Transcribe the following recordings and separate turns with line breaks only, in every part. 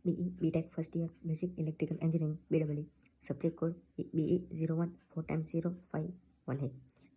BE BTech first year Basic Electrical Engineering BEE subject code BE 01 4 time 0 5 1 है।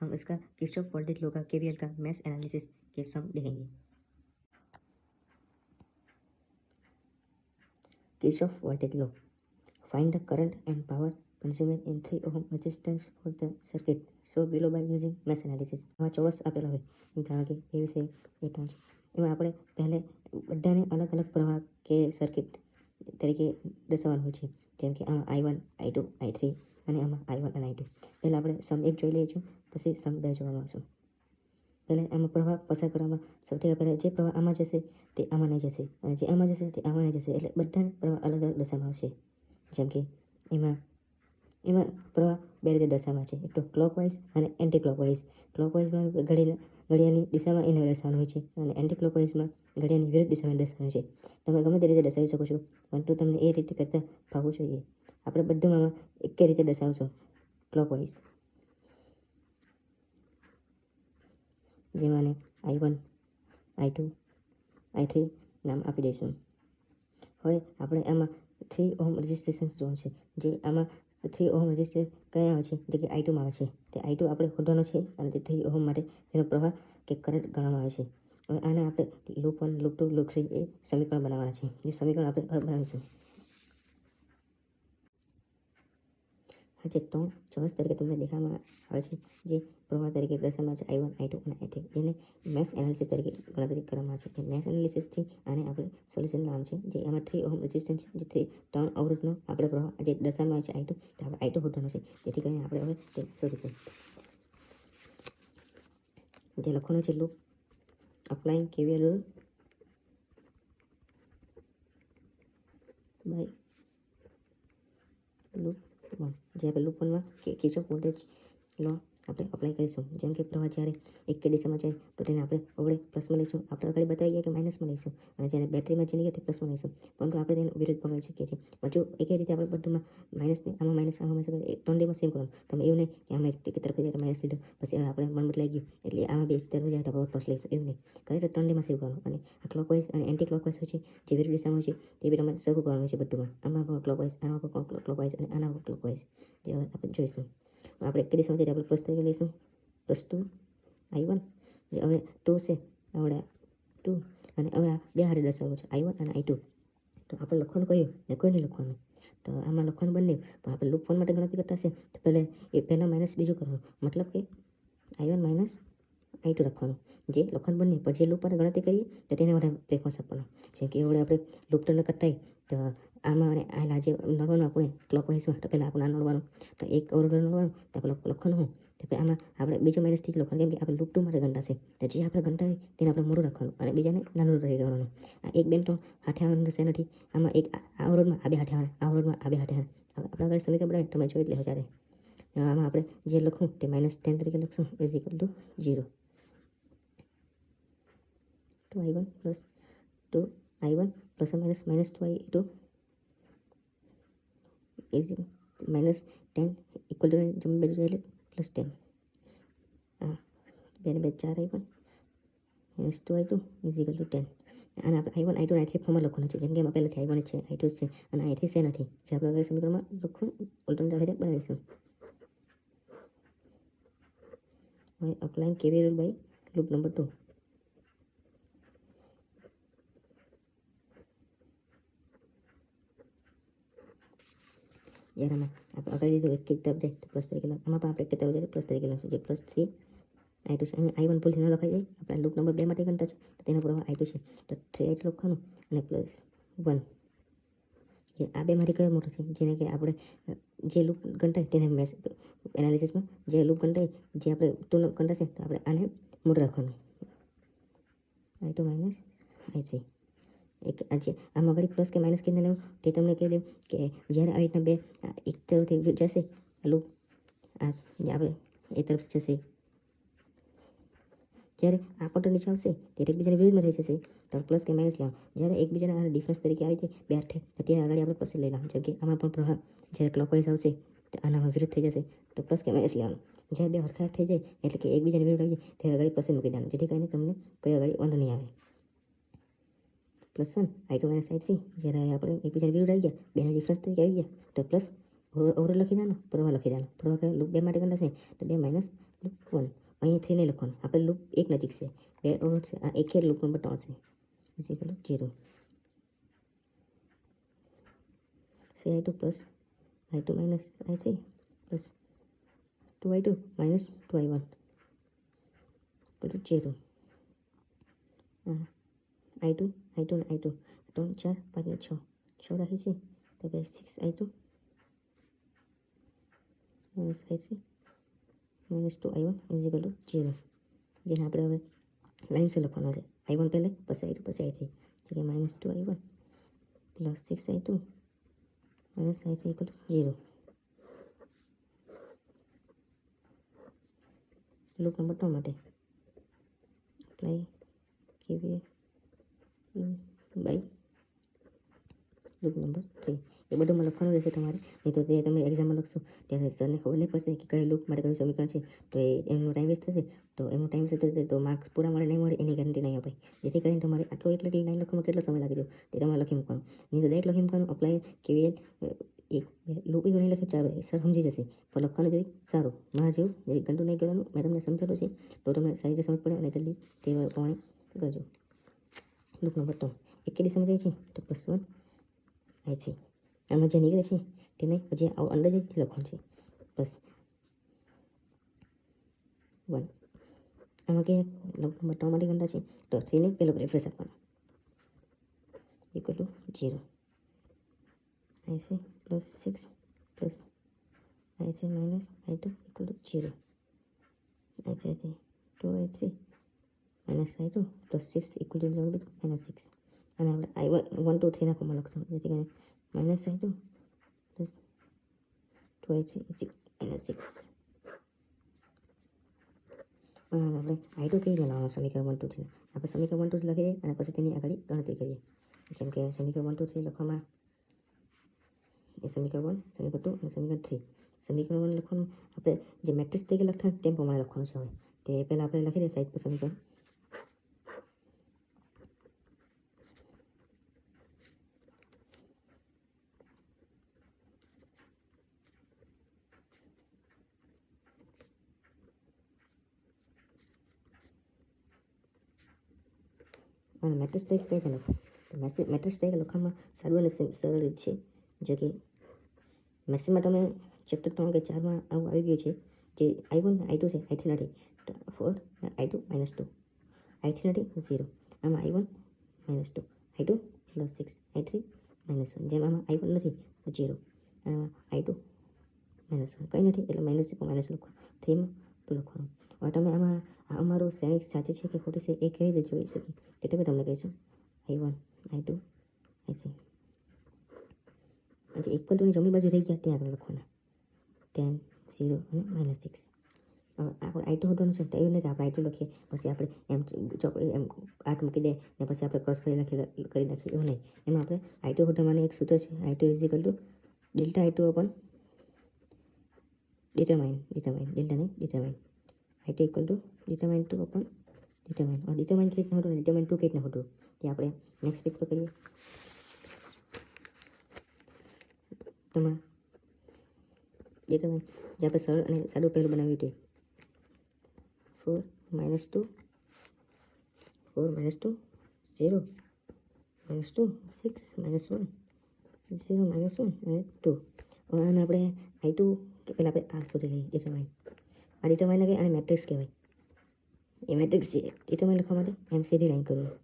हम इसका Kirchhoff voltage law का KVL का mesh analysis के सम देखेंगे। Kirchhoff voltage law, find the current and power consumed in 3 ohm resistance for the circuit so below by using mesh analysis। આમાં ચોરસ આપેલા હોય ધારો કે એ વિશે એ ટર્મ છે એમાં આપણે પહેલે બધાને અલગ અલગ પ્રવાહ કે સર્કિટ તરીકે દર્શાવવાનું હોય છે, જેમ કે આમાં I1 I2 I3 અને આમાં I1 અને I2। પહેલાં આપણે સમ 1 જોઈ લઈશું, પછી સમ 2 જોવામાં આવશું। પહેલાં આમાં પ્રવાહ પસાર કરવામાં સૌથી પહેલાં જે પ્રવાહ આમાં જશે તે આમાં નહીં જશે અને જે આમાં જશે તે આમાં નહીં જશે, એટલે બધાને પ્રવાહ અલગ અલગ દર્શાવવામાં આવશે। જેમ કે એમાં પ્રવાહ બે રીતે દર્શાવવામાં છે, એક તો ક્લોકવાઇઝ અને એન્ટી ક્લોકવાઇઝ। ક્લોકવાઇઝમાં ઘડિયાળની દિશામાં એને દર્શાવવાનું હોય છે અને એન્ટી ક્લોકવાઇઝમાં ઘડિયાળની વિરુદ્ધ દિશામાં દર્શાવવાનું છે। તમે ગમે તે રીતે દર્શાવી શકો છો, પરંતુ તમને એ રીતે કરતાં ફાવવું જોઈએ। આપણે બધું એક રીતે દર્શાવશું ક્લોકવાઇઝ, જેમાં I1 I2 I3 નામ આપી દઈશું। હવે આપણે આમાં 3 ઓહમ રેઝિસ્ટન્સ જોવાનું છે, જે આમાં 3 ઓહમ રેઝિસ્ટન્સ કયા આવે છે, જે કે I2 માં આવે છે। તે I2 આપણે શોધવાનો છે અને તે 3 ઓહમ માટે તેનો પ્રવાહ કે કરંટ ગણવામાં આવે છે। હવે આને આપણે લૂપ 1 લૂપ 2 લૂપ 3 એ સમીકરણ બનાવવાના છે, જે સમીકરણ આપણે બનાવીશું। આ જે 3 ચોરસ તરીકે તમને દેખાવામાં આવે છે, જે પ્રવાહ તરીકે દર્શાવવામાં આવે છે I1 I2 અને I3, જેને મેશ એનાલિસિસ તરીકે ગણતરી કરવામાં આવે છે। જે મેશ એનાલિસિસથી આને આપણે સોલ્યુશન લાવવાનું છે, જે આમાં 3 ઓહમ રેઝિસ્ટન્સ છે, જે 3 અવરોધનો આપણે પ્રવાહ જે દર્શાવવામાં આવે છે I2, તો આપણે I2 શોધવાનો છે। જેથી કરીને આપણે હવે તે શોધીશું। જે લખવાનું છે loop applying KVL rule by loop 1, જે આપણે લૂપ 1માં કિર્ચોફ વોલ્ટેજ લો આપણે અપ્લાય કરીશું। જેમ કે પ્રવાહ જ્યારે એક કે દિશામાં જાય તો તેને આપણે અવળે પ્લસમાં લઈશું, આપણે આગળ બતાવી ગયા કે માઇનસમાં લઈશું, અને જ્યારે બેટરીમાં જઈને તે પ્લસમાં લઈશું, પરંતુ આપણે તેને વિરુદ્ધ પકડી શકીએ છીએ। પણ જો એક રીતે આપણે બધુંમાં માઇનસને આમાં માઇનસ 3 ડેમાં સેમ કરવાનું, તમે એવું નહીં કે આમાં એક તરફ માઇનસ લીધો પછી આપણે મન બદલાઈ ગયું એટલે આમાં બે તરફ જાય તો આપણે પ્લસ લઈશું, એવું નહીં કરે તો 3 ડેમાં સેવ કરવાનું। અને આ ક્લોકવાઇઝ અને એન્ટી ક્લોકવાઇઝ હોય છે, જે વિરુદ્ધ દિશામાં હોય છે, તે બી તમારે સરખું કરવાનું હોય છે બધુંમાં। આમાં ક્લોકવાઇઝ, આમાં ક્લોકવાઇઝ અને આના ક્લોકવાઇઝ, જે હવે આપણે જોઈશું। આપણે એક દિશામાં જઈને આપણે પ્લસ તરીકે લઈશું +2 I1, જે હવે 2 છે આવડે 2, અને હવે આ બે હારે દર્શાવવું છે I1 અને I2। તો આપણે લખવાનું કયું ને કોઈ નહીં લખવાનું, તો આમાં લખવાનું બંને, પણ આપણે લૂપ 1 માટે ગણતરી કરતા છે તો પહેલાં માઇનસ બીજું કરવાનું, મતલબ કે I1 માઇનસ I2 લખવાનું, જે લખવાનું બંને, પણ જે લૂપ માટે ગણતરી કરીએ તો તેને વધારે પ્રેફરન્સ આપવાનું। જેમ કે એવડે આપણે લૂપ 2 કરતા હોય તો આમાં અને આ જે નડવાનું આપણે ક્લોકવાઇઝમાં, તો પહેલાં આપણે આ નડવાનું, તો એક અવરોધ નડવાનું, તો આપણે લખવાનું હું તો આમાં આપણે બીજો માઇનસથી જ લખવાનું, કેમ કે આપણે લૂપ 2 માટે ગણતા છે, તો જે આપણે ગણતા હોય તેને આપણે મોડું રાખવાનું અને બીજાને નાનું રહી જવાનું। આ 1 2 3 હાથે આવવાનું રહેશે નથી, આમાં એક આ અવરોધમાં આ બે હાથે આવે, આ અવરોધમાં આ બે હાથે આવે। આપણે આગળ સમીકરણ બનાવીએ તમે જોઈ લેજો જ્યારે આમાં આપણે જે લખવું તે -10 તરીકે લખશું = 0। 2I1 + 2I1 ± -2I2 is -10 = જમણી બાજુ એટલે +10। આ 2 ને 2 4I1 - 2I2 = 10। અને આપણે I1 I2 I3 ફોર્મમાં લખવાનું છે, જેમ કે એમાં પહેલાંથી I1 છે, I2 છે અને I3 છે નથી, જે આપણે આગળ સમીકરણમાં લખવું ઓલ્ટરનેટિવ બનાવીશું। હવે applying KVL rule by loop number 2, જ્યારે આમાં આપણે આગળ લીધું એક તરફ જાય તો પ્લસ તરીકે, આમાં પણ આપણે એક તરફ જાય પ્લસ તરીકે લખશું, જે +3I2 છે। અહીં I1 ભૂલથી ન લખાઈ જાય, આપણે લૂપ નંબર 2 માટે ગણતા છે તો તેનો પ્રવાહ I2 છે, તો 3I2 લખવાનું અને +1, જે આ બે મારી કયો મોટો છે, જેને કે આપણે જે લૂપ ગણતા હોય તેને મેશ એનાલિસિસમાં જે લૂપ ગણતા હોય, જે આપણે 2 ગણતા છે તો આપણે આને મોટું રાખવાનું I2 - I3। એક આજે આમાં આગળ પ્લસ કે માઇનસ કેને લેવું તે તમને કહી દઉં કે જ્યારે આવી રીતના બે એક તરફથી જશે લૂપ, આ આપણે એ તરફ જશે, જ્યારે આ કોન્ટર નીચે આવશે ત્યારે એકબીજાને વિરુદ્ધમાં રહી જશે, તો પ્લસ કે માઇનસ લેવાનું। જ્યારે એકબીજાના ડિફરન્સ તરીકે આવી જાય બે હાથે, તો ત્યારે આગળ આપણે પ્લસ લઈ લેવાનું। જેમ કે આમાં પણ પ્રવાહ જ્યારે ક્લોકવાઇઝ આવશે તો આનામાં વિરુદ્ધ થઈ જશે, તો પ્લસ કે માઇનસ લેવાનું। જ્યારે બે હરખા થઈ જાય એટલે કે એકબીજાને વિરુદ્ધ આવી જાય ત્યારે આગળ પ્લસ મૂકી દેવાનું, જેથી કરીને તમને કોઈ આગળ વાંધો નહીં આવે। +1 I2 - I3 જ્યારે આપણે એકબીજાની વિરુદ્ધ આવી ગયા, બેનો ડિફરન્સ તરીકે આવી ગયા, તો પ્લસ ઓવર લખી દેવાનો, પ્રવાહ લખી દેવાનો. પ્રવાહ કયો? લૂપ 2 માટે કંડા છે, તો 2 માઇનસ લૂપ 1. અહીં 3 નહીં લખવાનું, આપણે લૂપ 1 નજીક છે, 2 ઓવર છે, આ એક લૂપ નંબર 3 છે, is equal to 0. I2 plus I2 minus I3 plus 2I2 minus 2I1 equal to 0. I2 ને I2 3 4 5 ને 6 રાખી છે, તો આપણે 6I2 minus I3 minus 2I1 is equal to 0. જેને આપણે હવે લાઈન સે લખવાનો છે, I1 પહેલે પછી I2 પછી I3, એટલે minus 2I1 plus 6I2 minus I3 equal to 0. Loop number 3 માટે apply KVL by loop number 3. એ બધુંમાં લખવાનું રહેશે તમારે, નહીં તો જે તમે એક્ઝામમાં લખશો ત્યારે સરને ખબર નહીં પડશે કે કઈ લૂપ માટે કયું સમીકરણ છે, તો એમનો ટાઈમ વેસ્ટ થશે. તો એમનો ટાઈમ વેસ્ટ થશે તો માર્ક્સ પૂરા મળે નહીં મળે એની ગેરંટી નહીં અપાય. જેથી કરીને તમારે આટલો એક લાઈન લખવામાં કેટલો સમય લાગે છે તે તમારે લખી મૂકવાનું, નહીં તો ડાયરેક્ટ લખી મૂકવાનું. અપ્લાય KVL એક લૂપ એવું નહીં લખે ચાલો સર સમજી જશે, પણ લખવાનું જરી સારું મારા જેવું જરી ગંદુ નહીં કરવાનું. મેં તમને સમજાવ્યું છે તો તમને સારી રીતે સમજ પડે અને જલ્દી તે પ્રમાણે કરજો. લૂપ નંબર 3 એક કેદી સમજાય છે, તો +1 I3 આમાં જે નીકળે છે તેને પછી અંદર જે લખવાનું છે +1. આમાં કે લૂપ નંબર 3 માટે ગંડા છે, તો 3 ને પેલો રિફ્રેશ આપવાનો equal to 0. I3 plus 6 plus I3 minus I2 equal to 0. I3 2I3 minus I2 plus 6 equal to 0 minus 6. અને આપણે I1 1 2 3 ના ફોર્મમાં લખશું, જેથી કરીને minus I2 plus 2I3 minus 6. આપણે I2 કેવી બનાવવાનું સમીકરણ 1 2 3, આપણે સમીકરણ 1 2 3 લખી દઈએ અને પછી તેની આગળ ગણતરી કરીએ. જેમ કે સમીકરણ 1 2 3 લખવામાં એ સમીકરણ 1 સમીકરણ 2 અને સમીકરણ 3. સમીકરણ 1 લખવાનું આપણે જે મેટ્રિક્સ તરીકે લખતા તેમ પ્રમાણે લખવાનું છે. હવે તે પહેલાં આપણે લખી દઈએ સાઈડ પર સમીકરણ. અને મેટ્રિક્સ તરીકે કઈ રીતે લખવું, તો મેટ્રિક્સ તરીકે લખવામાં સારું અને સરળ રીત છે, જે કે મેક્સિમમ તમે ચેપ્ટર 3 કે 4માં આવું આવી ગયું છે. જે I1 I2 છે, I3 નથી, તો 4 I2 minus 2, I3 નથી 0. આમાં I1 minus 2, I2 plus 6, I3 minus 1. જેમ આમાં I1 નથી તો 0, આમાં I2 minus 1 કંઈ નથી એટલે માઇનસ માઇનસ લખવાનું, 3માં 2 લખવાનું. હવે તમે આમાં અમારું શ્રેણી સાચી છે કે ખોટી છે એ કેવી રીતે જોઈ શકીએ, એટલે કે તમને કહીશું I1 I2 I3 ઇક્વલ ટુની જમણી બાજુ રહી ગયા ત્યાં આગળ લખવાના 10 0 અને -6. હવે આપણે I2 શોધવાનું છે, તો એવું નથી આપણે I2 લખીએ પછી આપણે એમ એમ 8 મૂકી દે ને પછી આપણે ક્રોસ કરી નાખીએ એવું નહીં. એમાં આપણે I2 શોધવાનું એક સૂત્ર છે, I2 is equal to delta I2 upon determine I2 equal to determine 2 upon determine. Determine કેવી રીતના હોતું, ડિટરમાઇન 2 કેવી રીતના હોતું તે આપણે નેક્સ્ટ પેજ પર કરીએ. તમારે ડિટરમાઇન જે આપણે સરળ અને સાદું પહેલું બનાવ્યું તે 4 -2 4 -2 0 -2 6 -1 0 -1 અને 2. અને આપણે I2 પહેલાં આપણે આ શોધી લઈએ ડિટરમાઇન. આ ડિટરમાઇન કહે અને મેટ્રિક્સ કહેવાય. એ મેટ્રિક્સ છે ડિટરમાઇન લખવા માટે એમ સીધી લાઈન કરવી.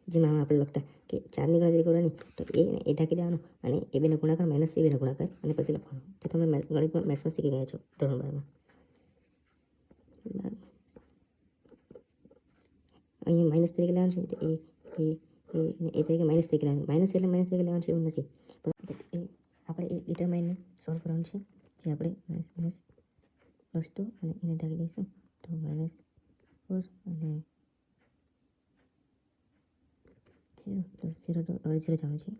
જેમાં આપણે લખતા કે 4ની ગણતરી કરવાની, તો એ ઢાંકી દેવાનું અને એ બેનો ગુણાકાર માઇનસ એ બેનો ગુણાકાર અને પછી લખવાનું. તે તમે ગણિતમાં મેથ્સમાં શીખી ગયા છો ધોરણ 12માં. અહીંયા માઇનસ તરીકે લેવાનું છે, એ તરીકે માઇનસ તરીકે લેવાનું. માઇનસ એટલે માઇનસ તરીકે લેવાનું છે એવું નથી, પણ આપણે એ ડિટરમાઇનને સોલ્વ કરવાનું છે, જે આપણે માઇનસ +2 અને એને ઢાંકી દઈશું તો -4 અને 0 + 0 તો હવે 0 જવાનું છે.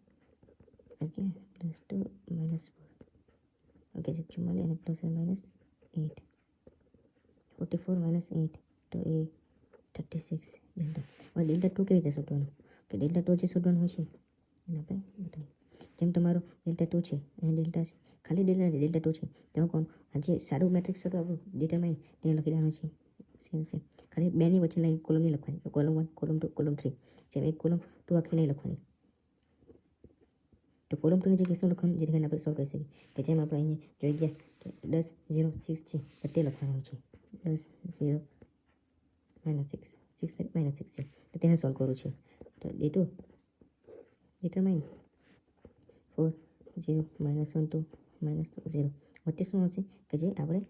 ઓકે +2 -4 ઓકે 44 અને +8 44 માઇનસ 8 તો એ 36 ડેલ્ટા. હવે ડેલ્ટા 2 કેવી રીતે શોધવાનું કે ડેલ્ટા 2 જે શોધવાનું હોય છે એને આપણે બતાવીએ. જેમ તમારો ડેલ્ટા 2 છે અને ડેલ્ટા છે, ખાલી ડેલ્ટા નથી, ડેલ્ટા 2 છે તેમાં કોણ આજે સારું મેટ્રિક્સ હતું આપણું ડિટરમાઇન તેને લખી દેવાનું છે સેમ ખાલી બેની વચ્ચે લાઈન કોલમ નહીં લખવાની, કોલમ 1 કોલમ 2 કોલમ 3 જેમ એક કોલમ 2 આખી નહીં લખવાની. તો કોલમ 2 ની જગ્યાએ શું લખવાનું જેથી કરીને આપણે સોલ્વ કરી શકીએ કે જેમ આપણે અહીંયા જોઈ ગયા કે 10 0 6 છે તો તે લખવાનું છે 10 0 -6 6 -6 છે તો તેને સોલ્વ કરવું છે. તો D2 ડિટરમાઇન 4 0 -1 2 -0 વચ્ચે શું હશે કે જે આપણે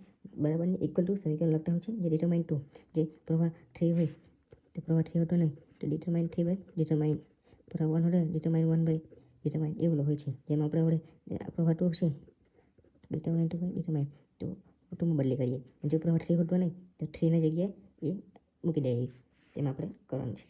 બરાબરની ઇક્વલ ટુ સમીકરણ લખતા હોય છે જે ડિટરમાઇન 2 જે પ્રવાહ 3 હોય તો પ્રવાહ 3 હતો નહીં તો ડિટરમાઇન 3 બાય ડિટરમાઇન પ્રવાહ 1 હોય ડિટરમાઇન 1 બાય ડિટરમાઇન એવું હોય છે. જેમ આપણે હવે પ્રવાહ 2 છે ડિટરમાઇન 2 બાય ડિટરમાઇન તો 2માં બદલી કરીએ જો પ્રવાહ 3 હતો નહીં તો 3 ની જગ્યાએ એ મૂકી દઈએ તેમાં આપણે કરવાનું છે.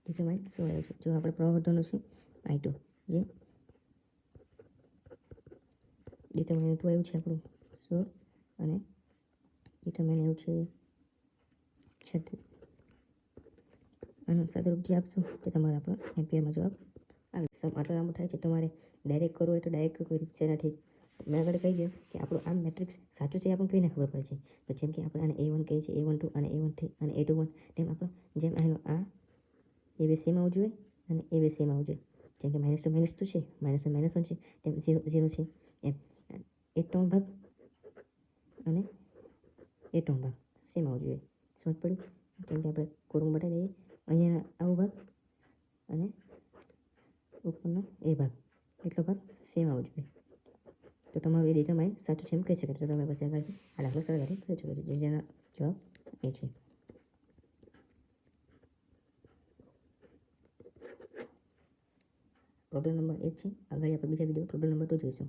ડિટરમાઇન શું આવ્યું છે જો આપણે પ્રવાહ વધવાનું છે I2 જે ડિટરમાઇન 2 આવ્યું છે આપણું 16 અને ડિટરમાઇન આવ્યું છે 36. આનો સાદુરૂપ જે આપશું તે તમારે આપણો એમ્પિયરમાં જવાબ આવે. આટલો લાંબો થાય છે તમારે ડાયરેક્ટ કરવું હોય તો ડાયરેક્ટ કોઈ રીત છે નથી. મેં આગળ કહી દઉં કે આપણું આ મેટ્રિક્સ સાચું છે આપણને કઈને ખબર પડે છે. તો જેમ કે આપણે આને A1 કહીએ છીએ A12 અને A13 અને A21 તેમ આપણો જેમ આ એ બે સેમ આવવું જોઈએ અને એ બે સેમ આવવું જોઈએ. જેમ કે માઇનસ તો માઇનસ 2 છે માઇનસ માઇનસ 1 છે તેમ 0 0 છે એમ એક ત્રણ ભાગ અને એ ત્રણ ભાગ સેમ આવવું જોઈએ. સમજ પડી? જેમ કે આપણે કોલમ બતાવી દઈએ અહીંયા આવો ભાગ અને ઉપરનો એ ભાગ એટલો ભાગ સેમ આવવો જોઈએ. તો તમારું એ ડિટરમાઇન સાચું છે એમ કહી શકાય. તો તમે પછી આગળથી આ દાખલો સરળતાથી કરી શકો છો જેનો જવાબ એ છે. પ્રોબ્લેમ નંબર 1 છે. આગળ આપણે બીજા વિડીયો પ્રોબ્લેમ નંબર 2 જોઈશું.